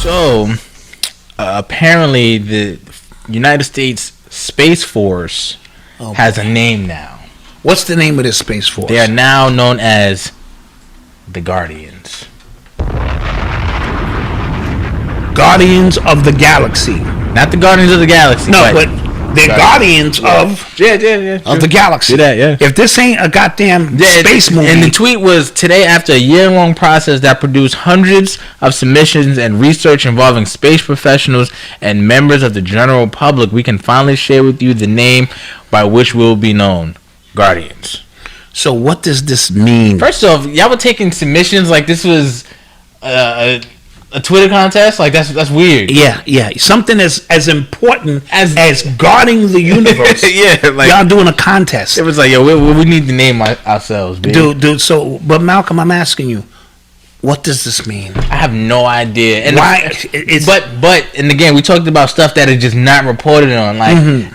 So, apparently the United States Space Force has a name now. What's the name of this Space Force? They are now known as the Guardians. Guardians of the Galaxy. Not the Guardians of the Galaxy. No, but they're Guardians of the Galaxy. Do that, yeah. If this ain't a goddamn space movie. And the tweet was, today after a year-long process that produced hundreds of submissions and research involving space professionals and members of the general public, we can finally share with you the name by which we'll be known. Guardians. So what does this mean? First off, y'all were taking submissions like this was a Twitter contest? Like that's weird. Yeah. Something as important as guarding the universe. Yeah, like y'all doing a contest. It was like, yo, we need to name ourselves, baby. Dude. So, but Malcolm, I'm asking you, what does this mean? I have no idea. And why? But and again, we talked about stuff that is just not reported on. Like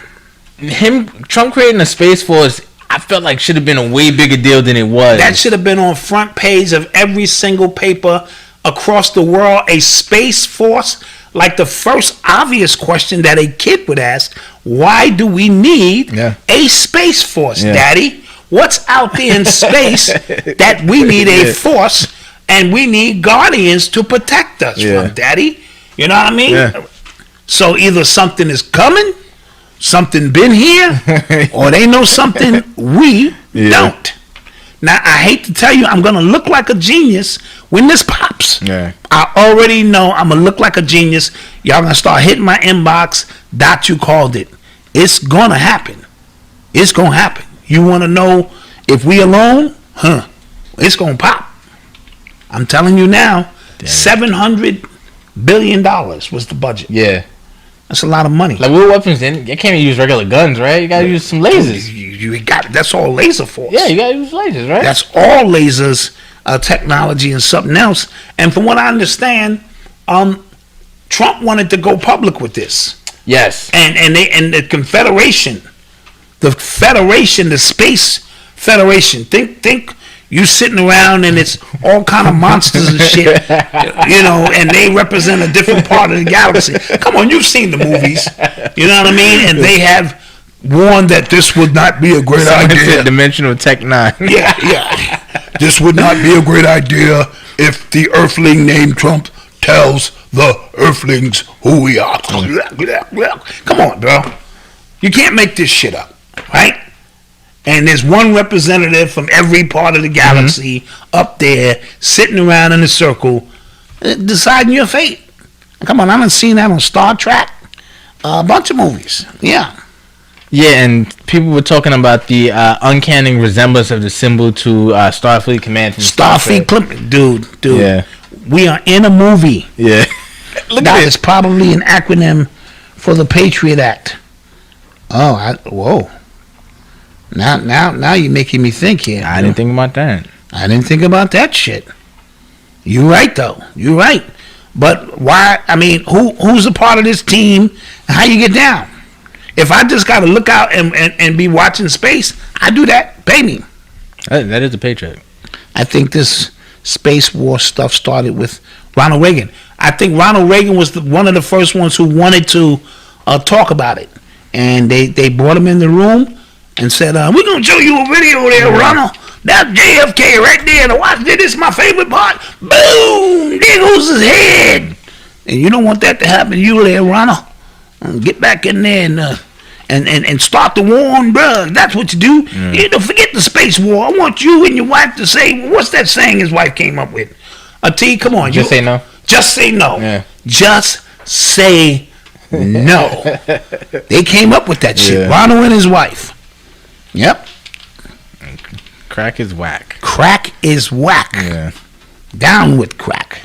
Trump creating a space force, I felt like should have been a way bigger deal than it was. That should have been on front page of every single paper across the world. A space force, like the first obvious question that a kid would ask, why do we need a space force, Daddy? What's out there in space that we need a force and we need guardians to protect us from, Daddy? You know what I mean? Yeah. So either something is coming, something been here, or they know something we don't. Now, I hate to tell you, I'm going to look like a genius when this pops. Yeah. I already know I'm going to look like a genius. Y'all going to start hitting my inbox. You called it. It's going to happen. It's going to happen. You want to know if we alone? It's going to pop. I'm telling you now, $700 billion was the budget. Yeah. That's a lot of money. Like, what weapons then? You can't use regular guns, right? You gotta use some lasers. You got it. That's all laser force. Yeah, you gotta use lasers, right? That's all lasers, technology, and something else. And from what I understand, Trump wanted to go public with this. Yes. And the Confederation, the Space Federation. Think. You sitting around and it's all kind of monsters and shit, and they represent a different part of the galaxy. Come on, you've seen the movies, you know what I mean? And they have warned that this would not be a great idea. Dimensional Tech 9. Yeah. This would not be a great idea if the Earthling named Trump tells the Earthlings who we are. Come on, bro. You can't make this shit up, right? And there's one representative from every part of the galaxy up there sitting around in a circle deciding your fate. Come on, I haven't seen that on Star Trek. A bunch of movies. Yeah. Yeah, and people were talking about the uncanny resemblance of the symbol to Starfleet Command. Starfleet Command. Dude. Yeah. We are in a movie. Yeah. That is probably an acronym for the Patriot Act. Oh, whoa. Now you're making me think here. I didn't think about that. I didn't think about that shit. You're right, though. You're right. But why? I mean, who's a part of this team? How you get down? If I just got to look out and be watching space, I do that. Pay me. That is a paycheck. I think this space war stuff started with Ronald Reagan. I think Ronald Reagan was one of the first ones who wanted to talk about it. And they brought him in the room and said, we're going to show you a video there, Ronald. That's JFK right there. To watch this is my favorite part. Boom! There goes his head. And you don't want that to happen to you there, Ronald. Get back in there and start the war on drugs. That's what you do. You don't forget the space war. I want you and your wife to say, what's that saying his wife came up with? T, come on. Just say no. Just say no. Yeah. Just say no. They came up with that shit. Yeah. Ronald and his wife. Yep. Crack is whack. Crack is whack. Yeah. Down with crack.